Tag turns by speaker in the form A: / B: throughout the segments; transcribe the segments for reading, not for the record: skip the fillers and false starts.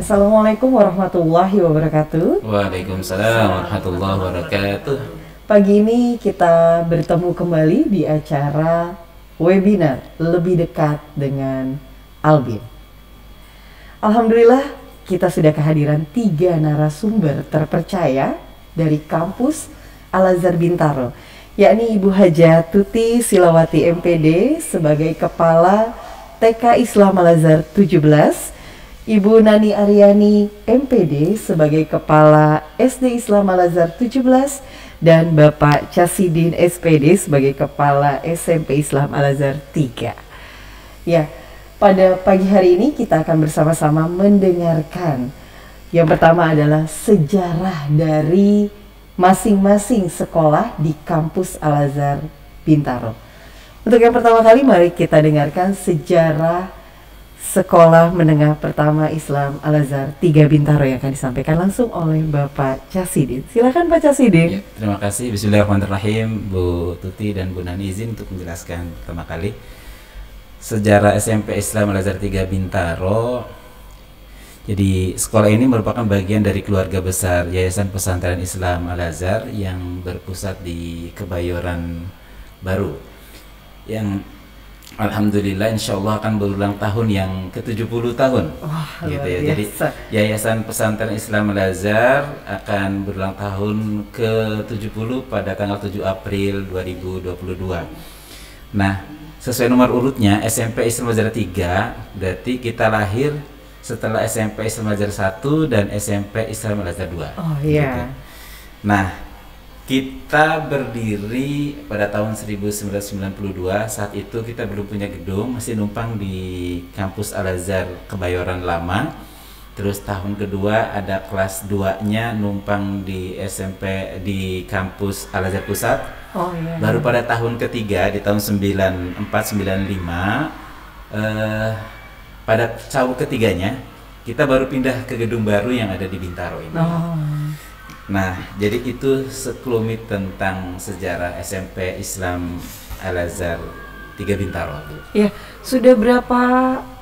A: Assalamualaikum warahmatullahi wabarakatuh.
B: Waalaikumsalam warahmatullahi wabarakatuh.
A: Pagi ini kita bertemu kembali di acara webinar Lebih Dekat dengan Albin. Alhamdulillah kita sudah kehadiran 3 narasumber terpercaya dari kampus Al-Azhar Bintaro, yakni Ibu Hajah Tuti Silawati MPD sebagai Kepala TK Islam Al-Azhar 17, Ibu Nani Aryani MPD sebagai Kepala SD Islam Al-Azhar 17, dan Bapak Casidin SPD sebagai Kepala SMP Islam Al-Azhar 3. Ya, pada pagi hari ini kita akan bersama-sama mendengarkan yang pertama adalah sejarah dari masing-masing sekolah di kampus Al-Azhar Bintaro. Untuk yang pertama kali mari kita dengarkan sejarah Sekolah Menengah Pertama Islam Al-Azhar 3 Bintaro yang akan disampaikan langsung oleh Bapak Casidin. Silakan Pak Casidin.
B: Ya, terima kasih. Bismillahirrahmanirrahim. Bu Tuti dan Bu Nani izin untuk menjelaskan pertama kali sejarah SMP Islam Al-Azhar 3 Bintaro. Jadi sekolah ini merupakan bagian dari keluarga besar Yayasan Pesantren Islam Al-Azhar yang berpusat di Kebayoran Baru, yang alhamdulillah insya Allah akan berulang tahun yang ke-70 tahun. Gitu ya. Jadi Yayasan Pesantren Islam Al-Azhar akan berulang tahun ke-70 pada tanggal 7 April 2022. Nah, sesuai nomor urutnya SMP Islam Al-Azhar 3, berarti kita lahir setelah SMP Islam Al-Azhar 1 dan SMP Islam Al-Azhar 2.
A: Oh iya.
B: Gitu. Nah, kita berdiri pada tahun 1992. Saat itu kita belum punya gedung, masih numpang di kampus Al-Azhar Kebayoran Lama. Terus tahun kedua ada kelas 2-nya numpang di SMP di kampus Al-Azhar Pusat.
A: Oh iya.
B: Baru pada tahun ketiga di tahun 94-95 pada tahun ketiganya kita baru pindah ke gedung baru yang ada di Bintaro ini.
A: Oh.
B: Nah, jadi itu sekelumit tentang sejarah SMP Islam Al-Azhar 3 Bintaro.
A: Ya, sudah berapa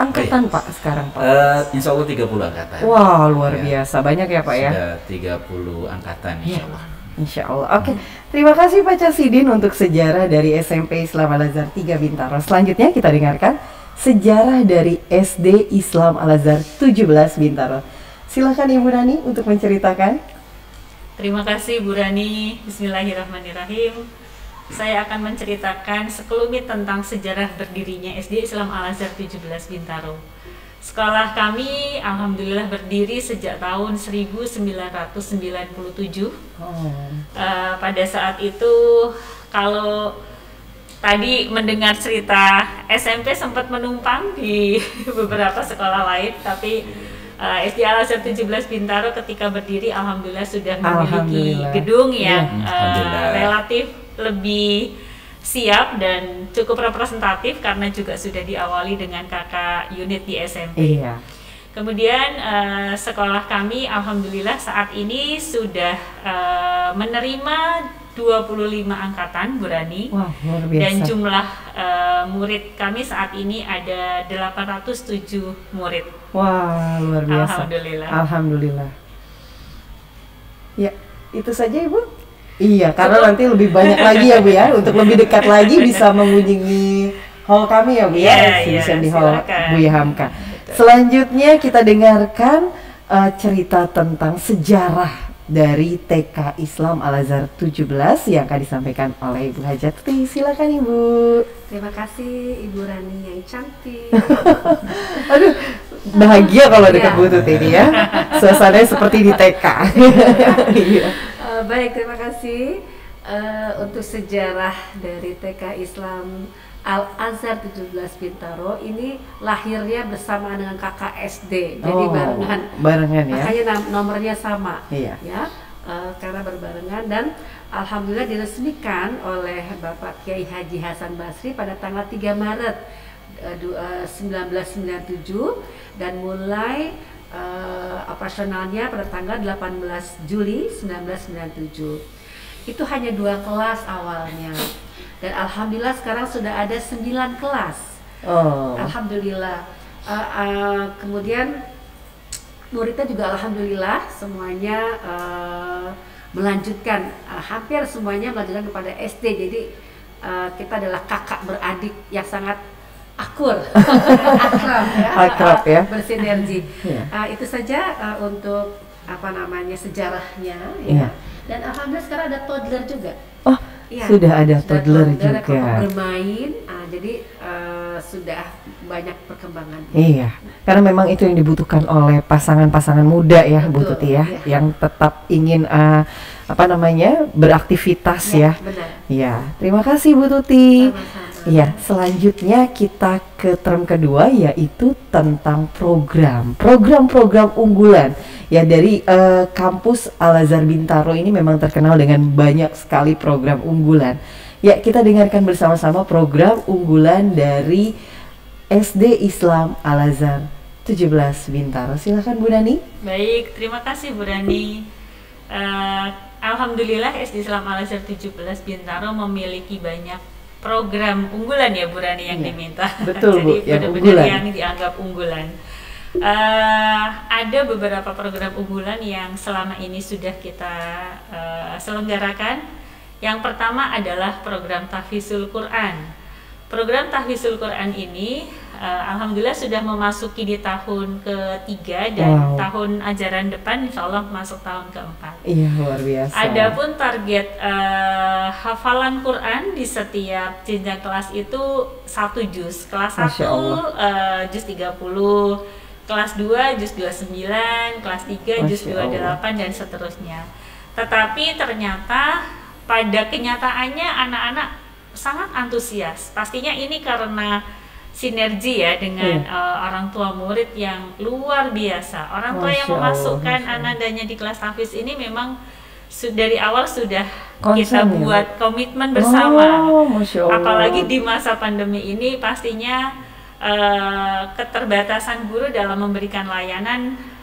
A: angkatan Pak sekarang Pak?
B: Insya Allah 30 angkatan.
A: Wah, luar biasa. Banyak ya Pak ya?
B: Sudah 30 angkatan insya Allah.
A: Insya Allah. Oke, terima kasih Pak Casidin untuk sejarah dari SMP Islam Al-Azhar 3 Bintaro. Selanjutnya kita dengarkan sejarah dari SD Islam Al-Azhar 17 Bintaro. Silakan Ibu Nani untuk menceritakan.
C: Terima kasih Bu Rani. Bismillahirrahmanirrahim. Saya akan menceritakan sekelumit tentang sejarah berdirinya SD Islam Al-Azhar 17 Bintaro. Sekolah kami alhamdulillah berdiri sejak tahun 1997. Pada saat itu kalau tadi mendengar cerita SMP sempat menumpang di beberapa sekolah lain, tapi SD Al-Azhar 17 Bintaro ketika berdiri alhamdulillah sudah memiliki gedung yang relatif lebih siap dan cukup representatif karena juga sudah diawali dengan kakak unit di SMP.
A: Iya.
C: Kemudian sekolah kami alhamdulillah saat ini sudah menerima 25 angkatan Bu Rani.
A: Wah, luar biasa.
C: Dan jumlah murid kami saat ini ada 807 murid.
A: Wah, luar biasa.
C: Alhamdulillah.
A: Alhamdulillah. Ya, itu saja Ibu. Iya, karena nanti lebih banyak lagi ya Bu ya. Untuk lebih dekat lagi bisa mengunjungi hall kami ya Bu ya. Exhibition di hall Buya Hamka. Selanjutnya kita dengarkan cerita tentang sejarah dari TK Islam Al-Azhar 17 yang akan disampaikan oleh Ibu Hajah Tuti. Silakan Ibu.
D: Terima kasih Ibu Rani yang cantik.
A: Aduh, bahagia kalau dekat Bu Tuti ini ya. Suasananya seperti di TK.
D: Baik, terima kasih untuk sejarah dari TK Islam Al-Azhar 17 Bintaro. Ini lahirnya bersama dengan kakak SD, jadi barengan
A: ya.
D: Makanya nomornya sama.
A: Iya.
D: Ya, karena berbarengan dan alhamdulillah diresmikan oleh Bapak Kiai Haji Hasan Basri pada tanggal 3 Maret 1997 dan mulai operasionalnya pada tanggal 18 Juli 1997. Itu hanya 2 kelas awalnya. Dan alhamdulillah sekarang sudah ada 9 kelas. Alhamdulillah. Kemudian muridnya juga alhamdulillah semuanya melanjutkan, hampir semuanya melanjutkan kepada SD. Jadi kita adalah kakak beradik yang sangat akur, akrab ya, bersinergi. Itu saja untuk sejarahnya ya. Dan alhamdulillah sekarang ada toddler juga.
A: Oh, ya, sudah ada toddler juga.
D: Bermain, jadi sudah banyak perkembangan.
A: Iya, karena memang itu yang dibutuhkan oleh pasangan-pasangan muda ya, Bu Tuti ya, yang tetap ingin beraktivitas ya.
D: Benar.
A: Iya, terima kasih Bu Tuti.
D: Sama-sama.
A: Iya, selanjutnya kita ke term kedua, yaitu tentang program unggulan. Ya, dari kampus Al-Azhar Bintaro ini memang terkenal dengan banyak sekali program unggulan. Ya, kita dengarkan bersama-sama program unggulan dari SD Islam Al-Azhar 17 Bintaro. Silakan Bu Nani.
C: Baik, terima kasih Bu Rani. Alhamdulillah SD Islam Al-Azhar 17 Bintaro memiliki banyak program unggulan ya Bu Rani yang diminta.
A: Betul Bu,
C: jadi benar-benar yang dianggap unggulan. Ada beberapa program unggulan yang selama ini sudah kita selenggarakan. Yang pertama adalah program Tahfizul Quran. Program Tahfizul Quran ini alhamdulillah sudah memasuki di tahun ketiga dan tahun ajaran depan insya Allah masuk tahun keempat.
A: Iya, luar biasa.
C: Adapun target hafalan Quran di setiap jenjang kelas itu 1 juz. Kelas 1 juz 30, kelas 2 juz 29, kelas 3 juz 28 dan seterusnya. Tetapi ternyata pada kenyataannya anak-anak sangat antusias. Pastinya ini karena sinergi ya dengan orang tua murid yang luar biasa. Orang tua yang memasukkan anandanya di kelas tahfiz ini memang dari awal sudah kita buat komitmen bersama. Apalagi di masa pandemi ini pastinya keterbatasan guru dalam memberikan layanan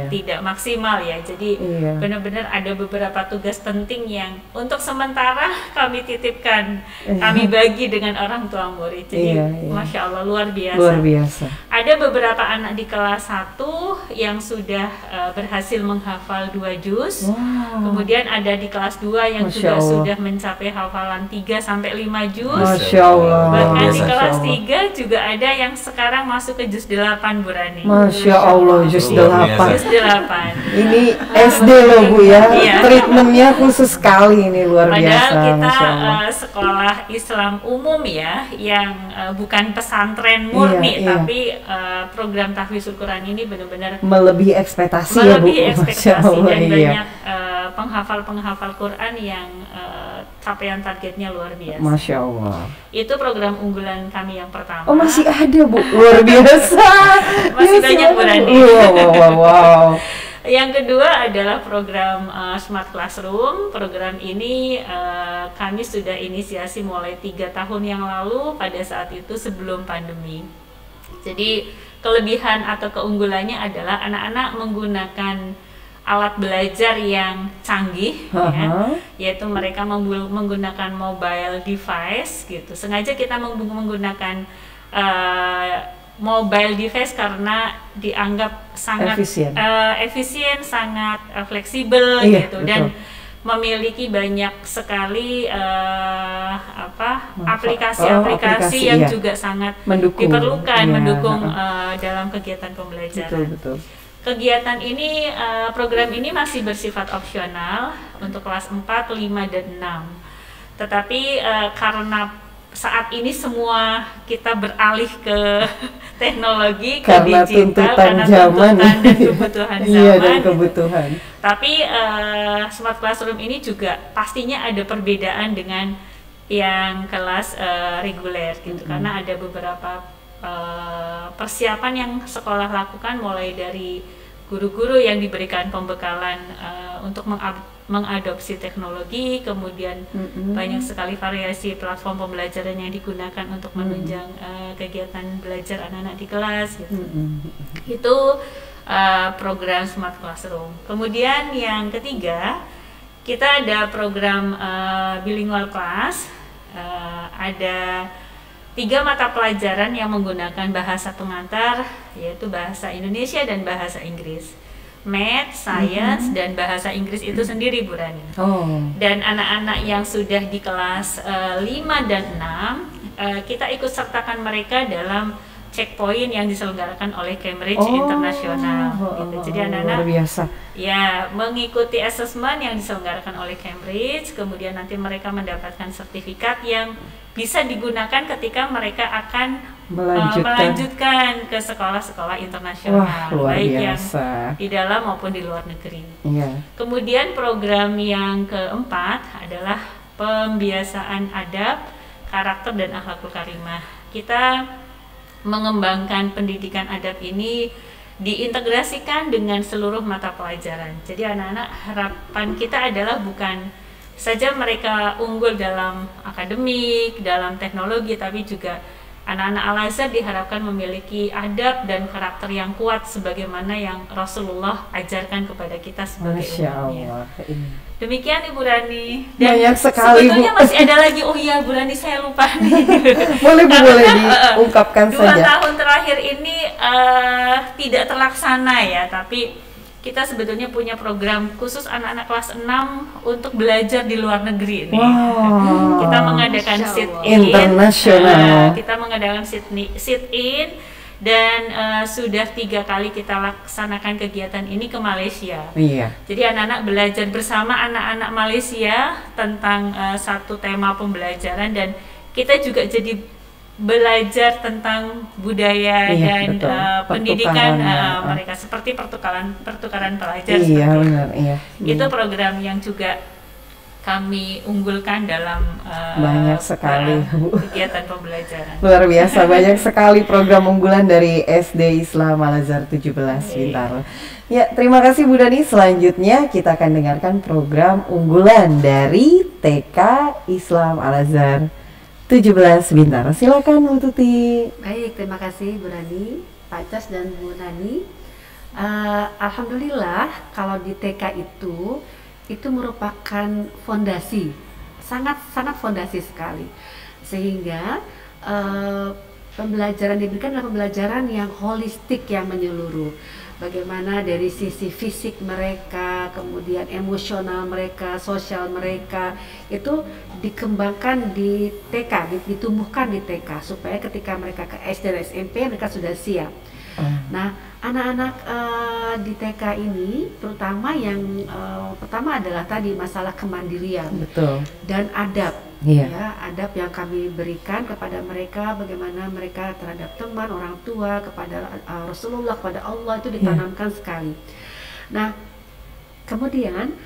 C: tidak maksimal ya. Jadi benar-benar ada beberapa tugas penting yang untuk sementara kami titipkan, kami bagi dengan orang tua murid. Jadi Masya Allah luar biasa. Ada beberapa anak di kelas 1 yang sudah berhasil menghafal 2 juz. Kemudian ada di kelas 2 yang juga sudah mencapai hafalan 3 sampai 5 juz.
A: Masya Allah.
C: Bahkan di kelas 3 juga ada yang sekarang masuk ke juz 8 Bu Rani.
A: Masya Allah, juz 8.
C: Juz 8.
A: Ini SD loh Bu ya. Treatmentnya khusus sekali ini, luar biasa.
C: Padahal kita sekolah Islam umum ya, yang bukan pesantren murni, tapi program Tahfizul Quran ini benar-benar
A: melebihi ekspektasi ya Bu.
C: Dan banyak penghafal Quran yang capaian targetnya luar biasa.
A: Masya Allah.
C: Itu program unggulan kami yang pertama.
A: Oh, masih ada Bu, luar biasa.
C: Masih banyak Bu Rani.
A: Wow.
C: Yang kedua adalah program Smart Classroom. Program ini kami sudah inisiasi mulai 3 tahun yang lalu pada saat itu sebelum pandemi. Jadi kelebihan atau keunggulannya adalah anak-anak menggunakan alat belajar yang canggih, yaitu mereka menggunakan mobile device gitu. Sengaja kita menggunakan mobile device karena dianggap sangat efisien, sangat fleksibel gitu, dan memiliki banyak sekali aplikasi-aplikasi yang juga sangat diperlukan mendukung dalam kegiatan pembelajaran.
A: Betul.
C: Kegiatan ini, program ini masih bersifat opsional untuk kelas 4, 5, dan 6. Tetapi karena saat ini semua kita beralih ke teknologi, ke digital, karena tuntutan dan kebutuhan zaman.
A: Dan kebutuhan.
C: Tapi Smart Classroom ini juga pastinya ada perbedaan dengan yang kelas reguler gitu, karena ada beberapa persiapan yang sekolah lakukan, mulai dari guru-guru yang diberikan pembekalan untuk mengadopsi teknologi, kemudian banyak sekali variasi platform pembelajaran yang digunakan untuk menunjang kegiatan belajar anak-anak di kelas gitu. Itu program Smart Classroom. Kemudian yang ketiga, kita ada program bilingual class, ada 3 mata pelajaran yang menggunakan bahasa pengantar, yaitu bahasa Indonesia dan bahasa Inggris. Math, Science, dan bahasa Inggris itu sendiri, Bu Rani. Dan anak-anak yang sudah di kelas 5 dan 6, kita ikut sertakan mereka dalam checkpoint yang diselenggarakan oleh Cambridge International. Gitu. Jadi anak-anak
A: luar biasa.
C: Ya, mengikuti assessment yang diselenggarakan oleh Cambridge, kemudian nanti mereka mendapatkan sertifikat yang bisa digunakan ketika mereka akan melanjutkan ke sekolah-sekolah internasional, baik
A: biasa.
C: yang di dalam maupun di luar negeri.
A: Iya.
C: Kemudian program yang keempat adalah pembiasaan adab, karakter, dan akhlakul karimah. Kita mengembangkan pendidikan adab ini diintegrasikan dengan seluruh mata pelajaran. Jadi anak-anak, harapan kita adalah bukan saja mereka unggul dalam akademik, dalam teknologi, tapi juga anak-anak Al-Azhar diharapkan memiliki adab dan karakter yang kuat sebagaimana yang Rasulullah ajarkan kepada kita sebagai umatnya. Demikian Ibu Rani. Dan
A: banyak sekali,
C: sebetulnya Bu. Masih ada lagi, oh iya Bu Rani, saya lupa nih.
A: boleh diungkapkan
C: 2
A: saja.
C: 2 tahun terakhir ini tidak terlaksana ya, tapi kita sebetulnya punya program khusus anak-anak kelas 6 untuk belajar di luar negeri nih. Kita mengadakan sit-in internasional. Kita mengadakan sit-in dan sudah 3 kali kita laksanakan kegiatan ini ke Malaysia.
A: Iya.
C: Jadi anak-anak belajar bersama anak-anak Malaysia tentang satu tema pembelajaran, dan kita juga jadi belajar tentang budaya dan pendidikan mereka, seperti pertukaran pelajar.
A: Iya, benar. Iya.
C: Itu program yang juga kami unggulkan dalam
A: banyak sekali
C: kegiatan pembelajaran.
A: Luar biasa, banyak sekali program unggulan dari SD Islam Al-Azhar 17 Bintaro. Ya, terima kasih Bu Dani. Selanjutnya kita akan dengarkan program unggulan dari TK Islam Al-Azhar 17 Bintaro. Silakan Bu Tuti.
D: Baik, terima kasih Bu Rani, Pak Cas dan Bu Nani. Alhamdulillah kalau di TK itu merupakan fondasi, sangat fondasi sekali, sehingga pembelajaran diberikan adalah pembelajaran yang holistik, yang menyeluruh. Bagaimana dari sisi fisik mereka, kemudian emosional mereka, sosial mereka, itu dikembangkan di TK, ditumbuhkan di TK, supaya ketika mereka ke SD dan SMP mereka sudah siap. Nah, anak-anak di TK ini terutama yang pertama adalah tadi masalah kemandirian.
A: Betul.
D: Dan adab.
A: Iya.
D: Ya, adab yang kami berikan kepada mereka, bagaimana mereka terhadap teman, orang tua, kepada Rasulullah, kepada Allah, itu ditanamkan sekali. Nah, kemudian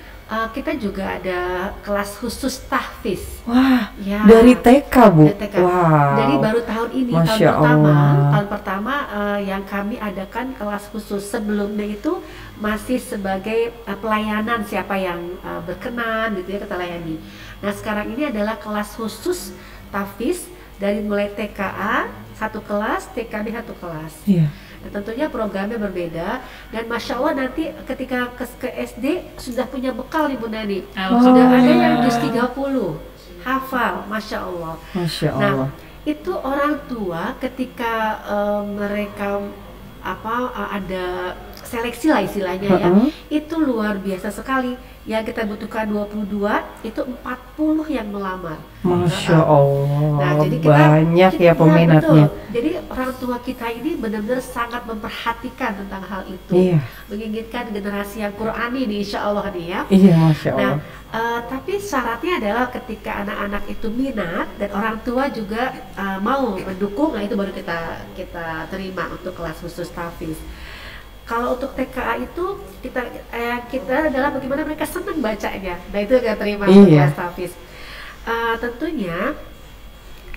D: kita juga ada kelas khusus tahfiz.
A: Wah,
D: ya,
A: dari TK Bu.
D: Dari TK.
A: Wow.
D: Dari baru tahun ini,
A: Masya
D: tahun pertama yang kami adakan kelas khusus. Sebelumnya itu masih sebagai pelayanan, siapa yang berkenan gitu ya kita layani. Nah, sekarang ini adalah kelas khusus tahfiz dari mulai TKA 1 kelas, TKB 1 kelas.
A: Iya.
D: Nah, tentunya programnya berbeda, dan Masya Allah nanti ketika ke SD sudah punya bekal nih Bu Nani. Sudah ada yang juz 30 hafal, Masya Allah.
A: Masya Allah.
D: Nah, itu orang tua ketika mereka ada seleksi lah istilahnya ya, itu luar biasa sekali. Yang kita butuhkan 22, itu 40 yang melamar.
A: Masya Allah.
D: Nah, jadi
A: banyak ya peminatnya.
D: Betul. Jadi orang tua kita ini benar-benar sangat memperhatikan tentang hal itu.
A: Iya.
D: Menginginkan generasi yang Qur'ani nih, insya Allah nih ya.
A: Iya, Masya Allah.
D: Nah, tapi syaratnya adalah ketika anak-anak itu minat dan orang tua juga mau mendukung, nah itu baru kita terima untuk kelas khusus tahfiz. Kalau untuk TKA itu kita adalah bagaimana mereka senang bacanya. Nah, itu kita terima untuk kelas tahfiz. Tentunya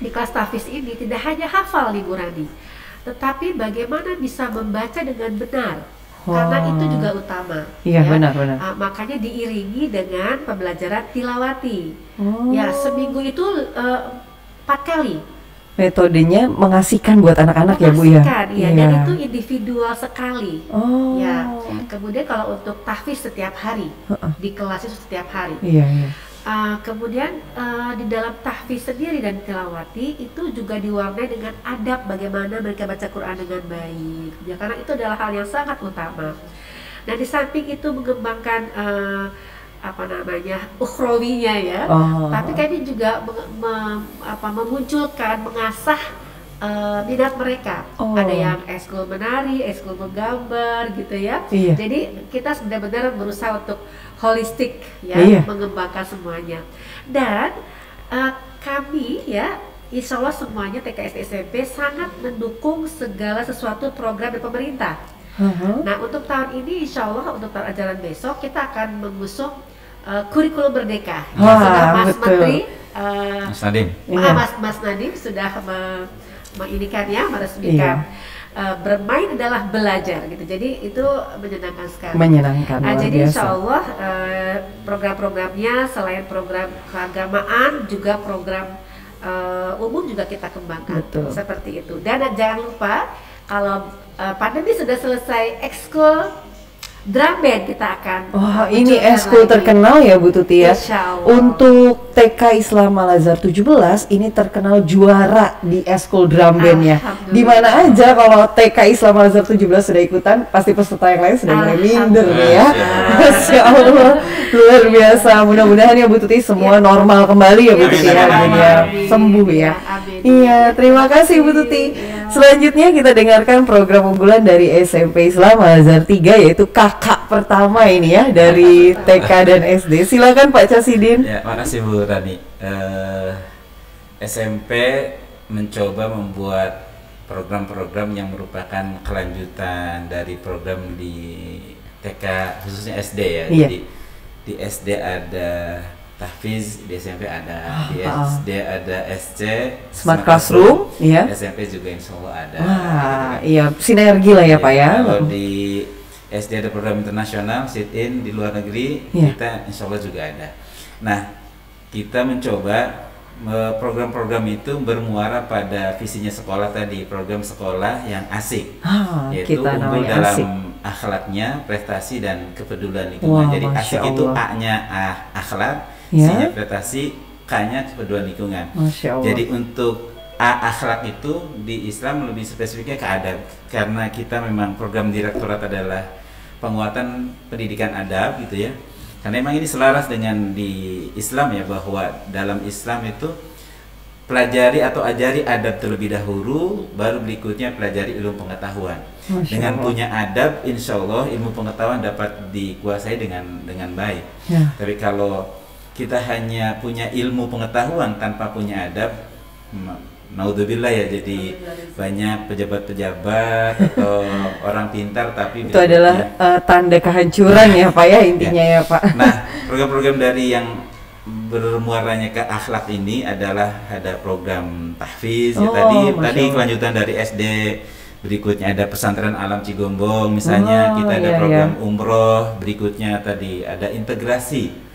D: di kelas tahfiz ini tidak hanya hafal nih Bu Rani, tetapi bagaimana bisa membaca dengan benar. Karena itu juga utama.
A: Iya,
D: ya.
A: benar.
D: Makanya diiringi dengan pembelajaran tilawati. Ya, seminggu itu 4 kali.
A: Metodenya mengasihkan buat anak-anak ya Bu ya?
D: Iya. Dan itu individual sekali. Ya. Kemudian kalau untuk tahfiz setiap hari, di kelas itu setiap hari.
A: Iya.
D: Kemudian di dalam tahfiz sendiri dan tilawati itu juga diwarnai dengan adab bagaimana mereka baca Quran dengan baik, ya, karena itu adalah hal yang sangat utama. Nah, di samping itu mengembangkan ukhrawinya ya, tapi kami juga memunculkan, mengasah minat mereka. Ada yang ekskul menari, ekskul menggambar gitu ya. Jadi kita benar-benar berusaha untuk holistik ya, mengembangkan semuanya. Dan kami ya, insya Allah semuanya TK SD SMP sangat mendukung segala sesuatu program dari pemerintah. Nah, untuk tahun ini insya Allah, untuk tahun ajaran besok kita akan mengusung kurikulum merdeka. Sudah Mas Menteri Mas Nadiem sudah menginikan ya, meresmikan. Bermain adalah belajar gitu, jadi itu menyenangkan sekali. Jadi insya Allah program-programnya selain program keagamaan juga program umum juga kita kembangkan. Seperti itu. Dan jangan lupa kalau pandemi sudah selesai, ekskul drum band kita akan.
A: Ini ekskul terkenal ya Bu Tuti ya. Untuk TK Islam Al Azhar 17 ini terkenal juara di ekskul drum bandnya. Di mana aja kalau TK Islam Al Azhar 17 sudah ikutan, pasti peserta yang lain sudah mulai minder ya. Masya Allah, luar biasa. Mudah-mudahan ya Bu Tuti semua normal kembali ya Bu Tuti ya, sembuh ya. Iya, terima kasih Bu Tuti. Selanjutnya kita dengarkan program unggulan dari SMP Islam Al Azhar 3, yaitu kakak pertama ini ya dari TK dan SD. Silakan Pak Casidin.
B: Ya, makasih Bu Rani. SMP mencoba membuat program-program yang merupakan kelanjutan dari program di TK, khususnya SD ya. Jadi di SD ada tahfiz, di SMP ada, di SD ada SC
A: Smart Classroom, ya.
B: SMP juga insya Allah ada.
A: Iya, sinergi lah ya Pak ya.
B: Kalau di SD ada program internasional, sit-in di luar negeri, kita insya Allah juga ada. Nah, kita mencoba program-program itu bermuara pada visinya sekolah tadi, program sekolah yang asik, yaitu unggul dalam akhlaknya, prestasi dan kepedulian lingkungan. Jadi asik itu A-nya akhlak, C-nya prestasi, K-nya kepedulian lingkungan. Jadi untuk A akhlak itu di Islam lebih spesifiknya ke adab, karena kita memang program direktorat adalah penguatan pendidikan adab gitu ya. Karena memang ini selaras dengan di Islam ya, bahwa dalam Islam itu pelajari atau ajari adab terlebih dahulu, baru berikutnya pelajari ilmu pengetahuan. Dengan punya adab, insya Allah ilmu pengetahuan dapat dikuasai dengan baik. Tapi kalau kita hanya punya ilmu pengetahuan tanpa punya adab, naudzubillah ya, jadi banyak pejabat-pejabat atau orang pintar tapi
A: itu adalah tanda kehancuran ya Pak ya, intinya ya Pak.
B: Nah, program-program dari yang bermuaranya ke akhlak ini adalah ada program tahfiz ya, tadi kelanjutan dari SD, berikutnya ada pesantren Alam Cigombong misalnya, kita ada program umroh, berikutnya tadi ada integrasi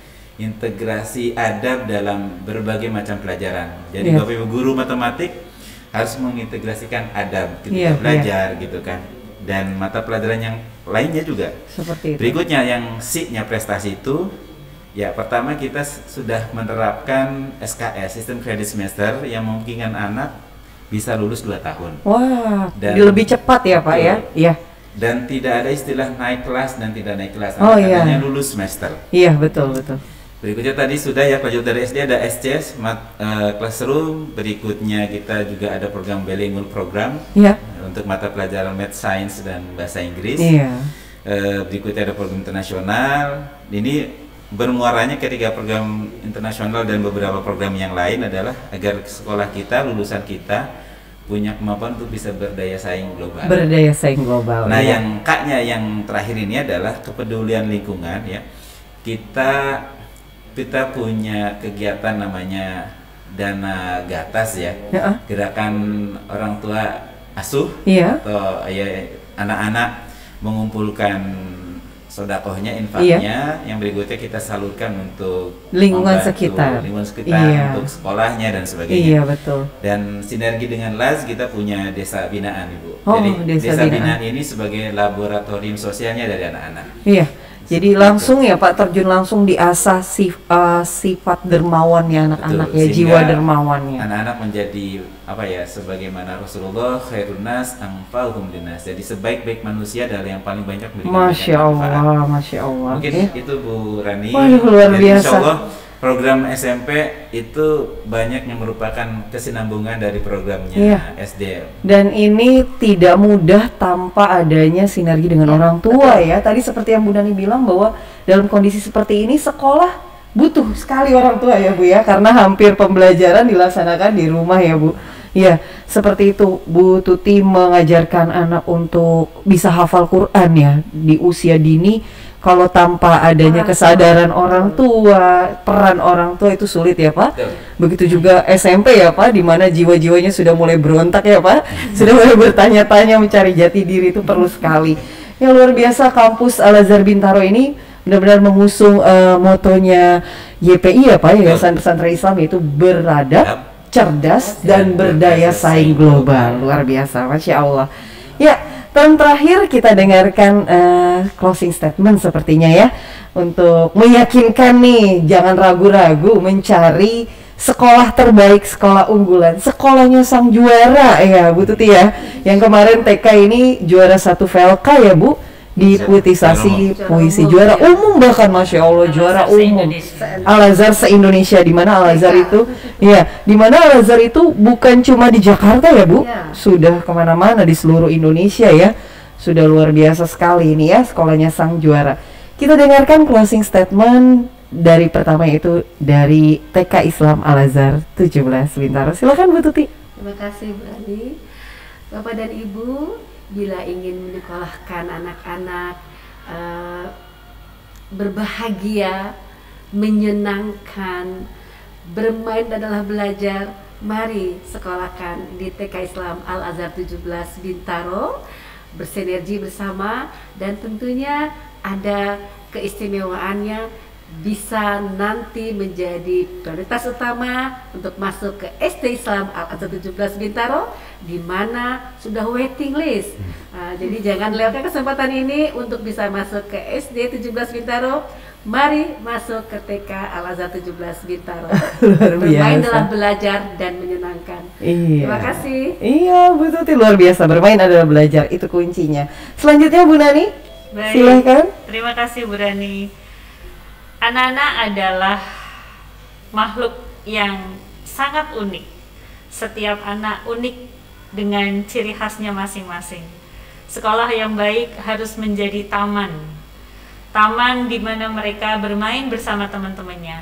B: adab dalam berbagai macam pelajaran. Jadi Bapak Ibu guru matematik harus mengintegrasikan adab ketika belajar gitu kan. Dan mata pelajaran yang lainnya juga.
A: Seperti itu.
B: Berikutnya yang C-nya prestasi itu, ya pertama kita sudah menerapkan SKS, Sistem Kredit Semester, yang memungkinkan anak bisa lulus 2 tahun.
A: Wah, lebih cepat ya Pak ya? Iya.
B: Dan tidak ada istilah naik kelas dan tidak naik kelas, katanya lulus semester.
A: Iya, betul.
B: Berikutnya tadi sudah ya, lanjut dari SD ada SC Smart Classroom, berikutnya kita juga ada program bilingual program untuk mata pelajaran Math, Science dan Bahasa Inggris. Berikutnya ada program internasional. Ini bermuaranya ketiga program internasional dan beberapa program yang lain adalah agar sekolah kita, lulusan kita punya kemampuan untuk bisa berdaya saing global. Nah, yang K-nya yang terakhir ini adalah kepedulian lingkungan ya. Kita punya kegiatan namanya Dana Gatas ya, gerakan orang tua asuh atau anak-anak mengumpulkan sodakohnya, infaknya, yang berikutnya kita salurkan untuk
A: lingkungan sekitar
B: untuk sekolahnya dan sebagainya. Dan sinergi dengan LAS kita punya desa binaan Ibu. Jadi desa binaan ini sebagai laboratorium sosialnya dari anak-anak.
A: Jadi langsung ya Pak, terjun langsung diasah sifat dermawannya anak-anak ya, jiwa dermawannya.
B: Anak-anak menjadi apa ya, sebagaimana Rasulullah khairun nas anfa'uhum linnas. Jadi sebaik-baik manusia adalah yang paling banyak memberikan
A: Masya
B: manfaat.
A: Allah, Masya Allah.
B: Mungkin
A: ya.
B: itu Bu Rani.
A: Waduh, luar
B: Jadi
A: biasa.
B: Insya Allah program SMP itu banyak yang merupakan kesinambungan dari programnya
A: Iya.
B: SD.
A: Dan ini tidak mudah tanpa adanya sinergi dengan orang tua ya. Tadi seperti yang Bu Nani bilang bahwa dalam kondisi seperti ini sekolah butuh sekali orang tua ya Bu ya, karena hampir pembelajaran dilaksanakan di rumah ya Bu. Ya, seperti itu Bu Tuti mengajarkan anak untuk bisa hafal Quran ya di usia dini. Kalau tanpa adanya kesadaran orang tua, peran orang tua itu sulit ya Pak. Begitu juga SMP ya Pak, di mana jiwa-jiwanya sudah mulai berontak ya Pak, sudah mulai bertanya-tanya mencari jati diri, itu perlu sekali. Yang luar biasa kampus Al-Azhar Bintaro ini benar-benar mengusung motonya YPI ya Pak, Yayasan Pesantren Islam, yaitu beradab, cerdas dan berdaya saing global. Luar biasa, Masya Allah. Ya, dan terakhir kita dengarkan closing statement sepertinya ya, untuk meyakinkan nih, jangan ragu-ragu mencari sekolah terbaik, sekolah unggulan, sekolahnya sang juara ya Bu Tuti ya, yang kemarin TK ini juara 1 VLK ya Bu, di puitisasi puisi juara umum, bahkan Masya Allah juara umum Al-Azhar se-Indonesia, di mana Al-Azhar itu ya, di mana Al-Azhar itu bukan cuma di Jakarta ya Bu, sudah kemana-mana di seluruh Indonesia ya, sudah luar biasa sekali ini ya sekolahnya sang juara. Kita dengarkan closing statement dari pertama, itu dari TK Islam Al-Azhar 17 Bintaro. Silakan Bu Tuti.
D: Terima kasih Bu Adi. Bapak dan Ibu, bila ingin menyekolahkan anak-anak berbahagia, menyenangkan, bermain adalah belajar, mari sekolahkan di TK Islam Al-Azhar 17 Bintaro, bersinergi bersama, dan tentunya ada keistimewaannya, bisa nanti menjadi prioritas utama untuk masuk ke SD Islam Al-Azhar 17 Bintaro, di mana sudah waiting list. Jadi jangan lewatkan kesempatan ini untuk bisa masuk ke SD 17 Bintaro. Mari masuk ke TK Al-Azhar 17 Bintaro. Bermain dalam belajar dan menyenangkan.
A: Iya.
D: Terima kasih.
A: Iya Bu Tuti, luar biasa, bermain adalah belajar, itu kuncinya. Selanjutnya Bu Nani,
C: Baik.
A: silakan.
C: Terima kasih Bu Rani. Anak-anak adalah makhluk yang sangat unik. Setiap anak unik dengan ciri khasnya masing-masing. Sekolah yang baik harus menjadi taman. Taman di mana mereka bermain bersama teman-temannya.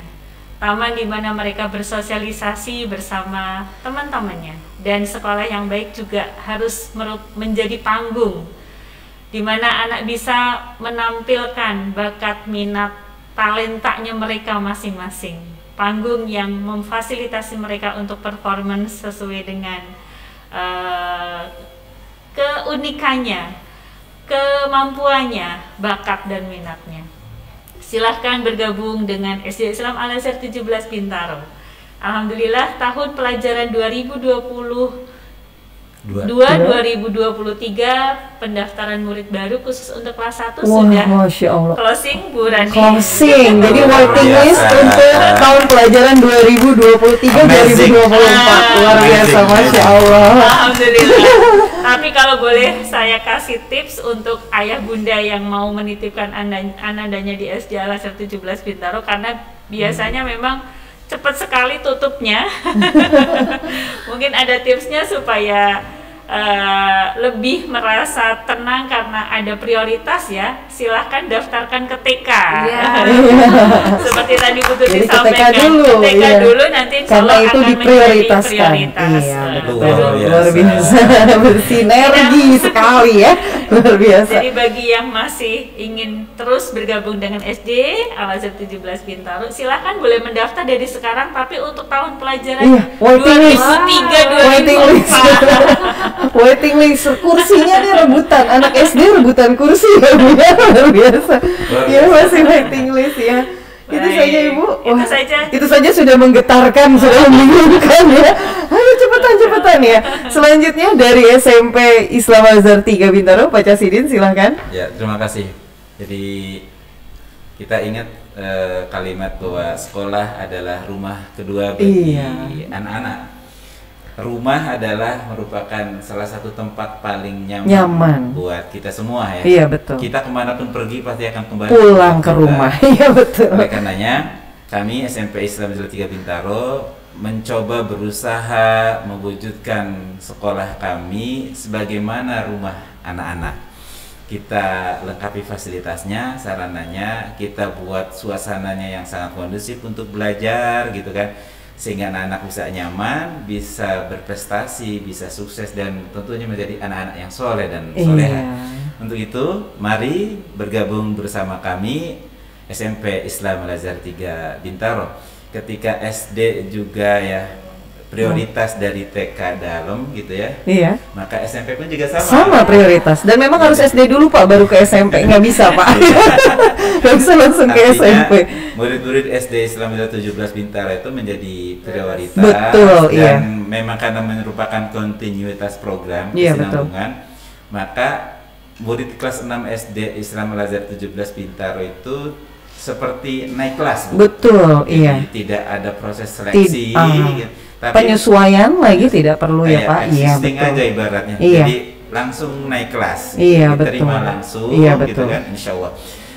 C: Taman di mana mereka bersosialisasi bersama teman-temannya. Dan sekolah yang baik juga harus menjadi panggung di mana anak bisa menampilkan bakat, minat, talentanya mereka masing-masing. Panggung yang memfasilitasi mereka untuk performance sesuai dengan keunikannya, kemampuannya, bakat dan minatnya. Silahkan bergabung dengan SD Islam Al-Azhar 17 Bintaro. Alhamdulillah tahun pelajaran 2023 pendaftaran murid baru khusus untuk kelas 1 sudah
A: Masya Allah.
C: closing Bu Rani.
A: Closing, jadi waiting list untuk tahun pelajaran 2023-2024. Luar biasa, Masya Allah.
C: Alhamdulillah. Tapi kalau boleh saya kasih tips untuk ayah bunda yang mau menitipkan anandanya di SD Al-Azhar 17 Bintaro, karena biasanya memang cepat sekali tutupnya. Mungkin ada tipsnya supaya lebih merasa tenang karena ada prioritas ya. Silahkan daftarkan ke TK. Seperti tadi Bu Tuti sampaikan,
A: dulu,
C: TK dulu nanti
A: karena itu
C: akan
A: diprioritaskan.
C: prioritas.
A: Iya, betul.
C: Baru-
A: Luar biasa, bersinergi sekali ya, luar biasa.
C: Jadi bagi yang masih ingin terus bergabung dengan SD Al-Azhar 17 Bintaro, silahkan boleh mendaftar dari sekarang, tapi untuk tahun pelajaran
A: Iya, waiting list.
C: 2023-2024.
A: Waiting list, kursinya nih rebutan, anak SD rebutan kursi ya Bu ya, luar biasa. Ya masih waiting list ya. Itu
C: Baik.
A: saja Ibu.
C: Itu saja.
A: Itu saja sudah menggetarkan, sudah membingungkan ya. Ayo cepetan ya. Selanjutnya dari SMP Islam Al-Azhar 3 Bintaro, Pak Casidin silahkan.
B: Ya, terima kasih. Jadi kita ingat kalimat bahwa sekolah adalah rumah kedua bagi anak-anak. Rumah adalah merupakan salah satu tempat paling nyaman buat kita semua ya.
A: Iya betul.
B: Kita kemanapun pergi pasti akan kembali
A: pulang ke rumah. Iya betul.
B: Oleh karenanya kami SMP Islam Negeri 3 Bintaro mencoba berusaha mewujudkan sekolah kami sebagaimana rumah anak-anak. Kita lengkapi fasilitasnya, sarananya, kita buat suasananya yang sangat kondusif untuk belajar gitu kan, sehingga anak-anak bisa nyaman, bisa berprestasi, bisa sukses, dan tentunya menjadi anak-anak yang soleh dan soleha. Untuk itu, mari bergabung bersama kami SMP Islam Al-Azhar 3 Bintaro. Ketika SD juga ya prioritas dari TK dalam gitu ya. Iya. Maka SMP pun juga sama.
A: Sama prioritas. Dan memang harus SD dulu Pak, baru ke SMP. Nggak bisa Pak. Nggak bisa langsung ke SMP.
B: Murid-murid SD Islam 17 Bintaro itu menjadi prioritas.
A: Betul,
B: dan memang karena merupakan kontinuitas program kesinambungan, maka murid kelas 6 SD Islam Al-Azhar 17 Bintaro itu seperti naik kelas.
A: Betul,
B: jadi tidak ada proses seleksi,
A: tapi penyesuaian lagi tidak perlu ya Pak.
B: Iya betul. Aja ibaratnya. Jadi langsung naik kelas.
A: Iya
B: diterima
A: betul.
B: Langsung
A: iya,
B: gitu
A: betul.
B: kan, insya Allah.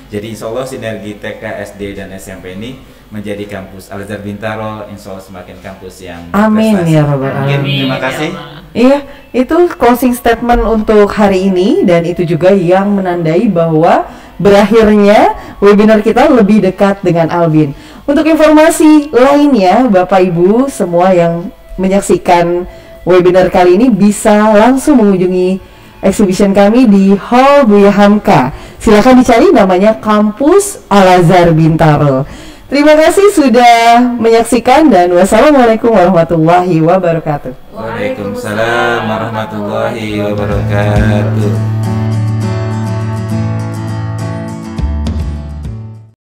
B: Jadi insya Allah sinergi TK, SD dan SMP ini menjadi kampus Al-Azhar Bintaro, insya Allah semakin kampus yang
A: amin
B: berprestasi.
A: ya Rabbal Alamin.
B: Terima kasih.
A: Iya, itu closing statement untuk hari ini, dan itu juga yang menandai bahwa berakhirnya webinar kita lebih dekat dengan Albin. Untuk informasi lainnya, Bapak Ibu semua yang menyaksikan webinar kali ini bisa langsung mengunjungi exhibition kami di Hall Buya Hamka. Silakan dicari namanya Kampus Al-Azhar Bintaro. Terima kasih sudah menyaksikan, dan wassalamualaikum warahmatullahi wabarakatuh.
B: Waalaikumsalam warahmatullahi wabarakatuh.